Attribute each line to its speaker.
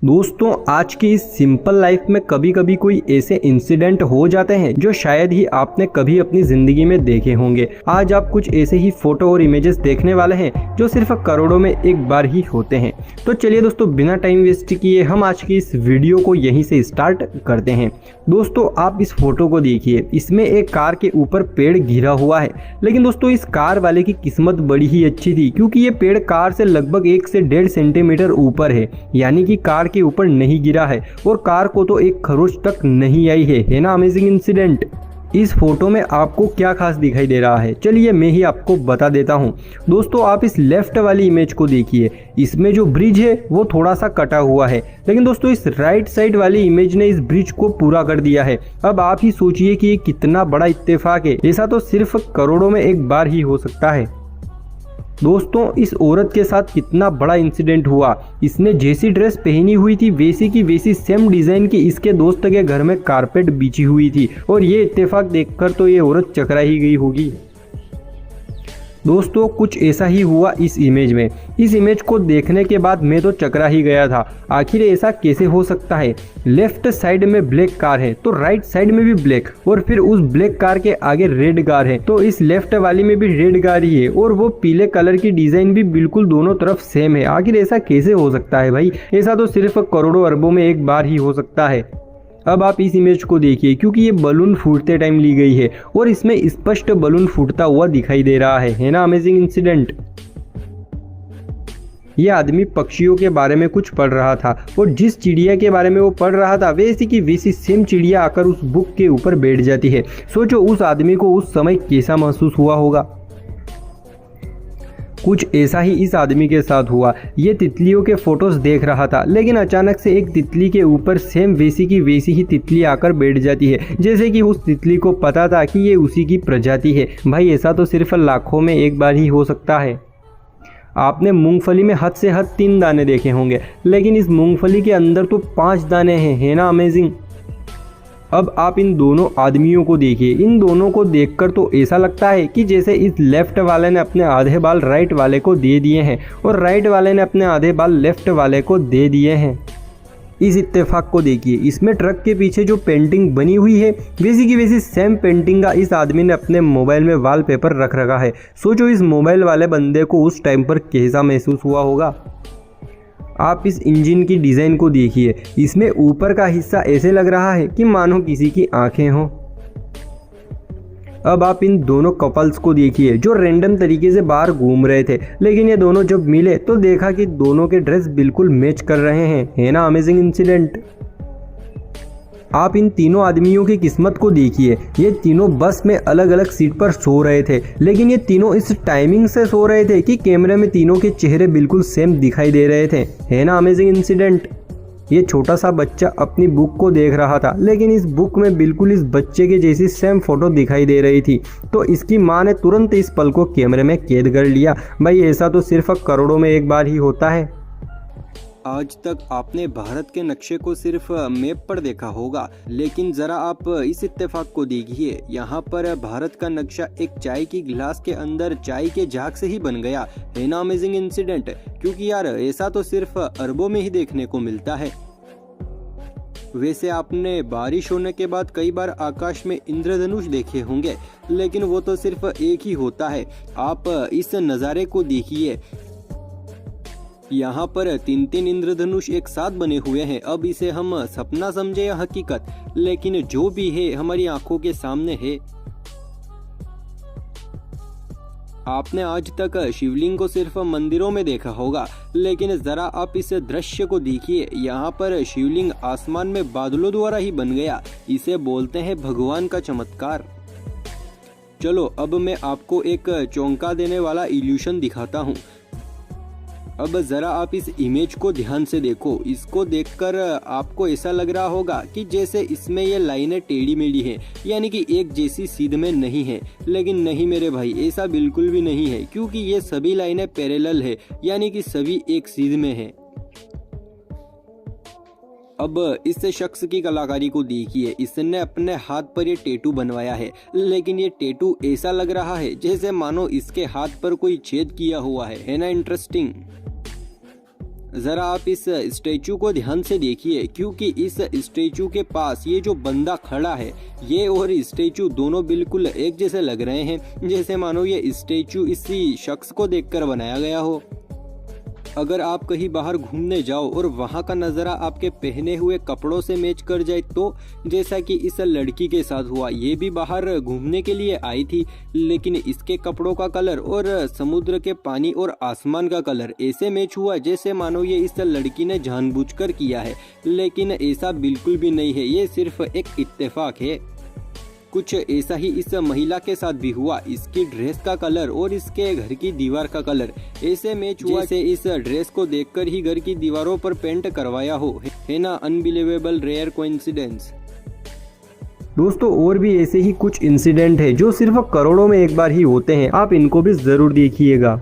Speaker 1: दोस्तों आज की इस सिंपल लाइफ में कभी कभी कोई ऐसे इंसिडेंट हो जाते हैं जो शायद ही आपने कभी अपनी जिंदगी में देखे होंगे। आज आप कुछ ऐसे ही फोटो और इमेजेस देखने वाले हैं जो सिर्फ करोड़ों में एक बार ही होते हैं। तो चलिए दोस्तों बिना टाइम वेस्ट किए हम आज की इस वीडियो को यहीं से स्टार्ट करते हैं। दोस्तों आप इस फोटो को देखिए, इसमें एक कार के ऊपर पेड़ गिरा हुआ है। लेकिन दोस्तों इस कार वाले की किस्मत बड़ी ही अच्छी थी, क्योंकि ये पेड़ कार से लगभग 1 से 1.5 सेंटीमीटर ऊपर है, यानी कि कार के ऊपर नहीं गिरा है और कार को तो एक खरोच तक नहीं आई है ना। Amazing incident. इस फोटो में आपको क्या खास दिखाई दे रहा है, चलिए मैं ही आपको बता देता हूं। दोस्तों आप इस लेफ्ट वाली इमेज को देखिए, इसमें जो ब्रिज है वो थोड़ा सा कटा हुआ है, लेकिन दोस्तों इस राइट साइड वाली इमेज ने इस ब्रिज को पूरा कर दिया है। अब आप ही सोचिए कि ये कितना बड़ा इत्तेफाक है, ऐसा तो सिर्फ करोड़ों में एक बार ही हो सकता है। दोस्तों इस औरत के साथ कितना बड़ा इंसिडेंट हुआ। इसने जैसी ड्रेस पहनी हुई थी वैसी की वैसी सेम डिजाइन की इसके दोस्त के घर में कारपेट बिछी हुई थी, और ये इत्तेफाक देखकर तो ये औरत चकरा ही गई होगी। दोस्तों कुछ ऐसा ही हुआ इस इमेज में। इस इमेज को देखने के बाद मैं तो चकरा ही गया था। आखिर ऐसा कैसे हो सकता है? लेफ्ट साइड में ब्लैक कार है तो राइट साइड में भी ब्लैक, और फिर उस ब्लैक कार के आगे रेड कार है तो इस लेफ्ट वाली में भी रेड कार ही है, और वो पीले कलर की डिजाइन भी बिल्कुल दोनों तरफ सेम है। आखिर ऐसा कैसे हो सकता है भाई? ऐसा तो सिर्फ करोड़ों अरबों में एक बार ही हो सकता है। अब आप इस इमेज को देखिए, क्योंकि ये बलून फूटते टाइम ली गई है और इसमें स्पष्ट बलून फूटता हुआ दिखाई दे रहा है ना। Amazing incident. ये आदमी पक्षियों के बारे में कुछ पढ़ रहा था, और जिस चिड़िया के बारे में वो पढ़ रहा था वैसी की वैसी सेम चिड़िया आकर उस बुक के ऊपर बैठ जाती है। सोचो उस आदमी को उस समय कैसा महसूस हुआ होगा। कुछ ऐसा ही इस आदमी के साथ हुआ। ये तितलियों के फोटोज देख रहा था, लेकिन अचानक से एक तितली के ऊपर सेम वैसी की वैसी ही तितली आकर बैठ जाती है, जैसे कि उस तितली को पता था कि ये उसी की प्रजाति है। भाई ऐसा तो सिर्फ लाखों में एक बार ही हो सकता है। आपने मूंगफली में हद से हद 3 दाने देखे होंगे, लेकिन इस मूंगफली के अंदर तो 5 दाने हैं, है ना। अमेजिंग। अब आप इन दोनों आदमियों को देखिए, इन दोनों को देखकर तो ऐसा लगता है कि जैसे इस लेफ्ट वाले ने अपने आधे बाल राइट वाले को दे दिए हैं और राइट वाले ने अपने आधे बाल लेफ्ट वाले को दे दिए हैं। इस इत्तेफाक को देखिए, इसमें ट्रक के पीछे जो पेंटिंग बनी हुई है वैसी की वैसी सेम पेंटिंग का इस आदमी ने अपने मोबाइल में वॉलपेपर रख रखा है। सोचो इस मोबाइल वाले बंदे को उस टाइम पर कैसा महसूस हुआ होगा। आप इस इंजन की डिज़ाइन को देखिए, इसमें ऊपर का हिस्सा ऐसे लग रहा है कि मानो किसी की आंखें हों। अब आप इन दोनों कपल्स को देखिए जो रैंडम तरीके से बाहर घूम रहे थे, लेकिन ये दोनों जब मिले तो देखा कि दोनों के ड्रेस बिल्कुल मैच कर रहे हैं, है ना। Amazing incident. आप इन तीनों आदमियों की किस्मत को देखिए, ये तीनों बस में अलग अलग सीट पर सो रहे थे, लेकिन ये तीनों इस टाइमिंग से सो रहे थे कि कैमरे में तीनों के चेहरे बिल्कुल सेम दिखाई दे रहे थे, है ना। Amazing incident. ये छोटा सा बच्चा अपनी बुक को देख रहा था, लेकिन इस बुक में बिल्कुल इस बच्चे के जैसी सेम फोटो दिखाई दे रही थी, तो इसकी माँ ने तुरंत इस पल को कैमरे में कैद कर लिया। भाई ऐसा तो सिर्फ करोड़ों में एक बार ही होता है। आज तक आपने भारत के नक्शे को सिर्फ मैप पर देखा होगा, लेकिन जरा आप इस इत्तेफाक को देखिए। यहाँ पर भारत का नक्शा एक चाय की गिलास के अंदर चाय के झाग से ही बन गया, है ना। Amazing incident. क्योंकि यार ऐसा तो सिर्फ अरबों में ही देखने को मिलता है। वैसे आपने बारिश होने के बाद कई बार आकाश में इंद्रधनुष देखे होंगे, लेकिन वो तो सिर्फ एक ही होता है। आप इस नज़ारे को देखिए, यहाँ पर 3-3 इंद्रधनुष एक साथ बने हुए हैं। अब इसे हम सपना समझे या हकीकत, लेकिन जो भी है हमारी आंखों के सामने है। आपने आज तक शिवलिंग को सिर्फ मंदिरों में देखा होगा, लेकिन जरा आप इस दृश्य को देखिए। यहाँ पर शिवलिंग आसमान में बादलों द्वारा ही बन गया। इसे बोलते हैं भगवान का चमत्कार। चलो अब मैं आपको एक चौंका देने वाला इल्यूशन दिखाता हूँ। अब जरा आप इस इमेज को ध्यान से देखो। इसको देखकर आपको ऐसा लग रहा होगा कि जैसे इसमें ये लाइनें टेढ़ी मेढ़ी हैं, यानी कि एक जैसी सीध में नहीं है। लेकिन नहीं मेरे भाई, ऐसा बिल्कुल भी नहीं है, क्योंकि ये सभी लाइनें पैरेलल है, यानी कि सभी एक सीध में है। अब इस शख्स की कलाकारी को देखिए, इसने अपने हाथ पर ये टैटू बनवाया है, लेकिन ये टैटू ऐसा लग रहा है जैसे मानो इसके हाथ पर कोई छेद किया हुआ है ना। इंटरेस्टिंग। जरा आप इस स्टैचू को ध्यान से देखिए, क्योंकि इस स्टैचू के पास ये जो बंदा खड़ा है, ये और स्टैचू दोनों बिल्कुल एक जैसे लग रहे हैं, जैसे मानो ये स्टैचू इसी शख्स को देखकर बनाया गया हो। अगर आप कहीं बाहर घूमने जाओ और वहाँ का नज़ारा आपके पहने हुए कपड़ों से मैच कर जाए, तो जैसा कि इस लड़की के साथ हुआ, ये भी बाहर घूमने के लिए आई थी, लेकिन इसके कपड़ों का कलर और समुद्र के पानी और आसमान का कलर ऐसे मैच हुआ जैसे मानो ये इस लड़की ने जानबूझकर किया है, लेकिन ऐसा बिल्कुल भी नहीं है, ये सिर्फ एक इत्तेफाक है। कुछ ऐसा ही इस महिला के साथ भी हुआ। इसकी ड्रेस का कलर और इसके घर की दीवार का कलर ऐसे मैच हुआ जैसे इस ड्रेस को देखकर ही घर की दीवारों पर पेंट करवाया हो। है ना अनबिलीवेबल रेयर कोइंसिडेंस। दोस्तों और भी ऐसे ही कुछ इंसिडेंट है जो सिर्फ करोड़ों में एक बार ही होते हैं, आप इनको भी जरूर देखिएगा।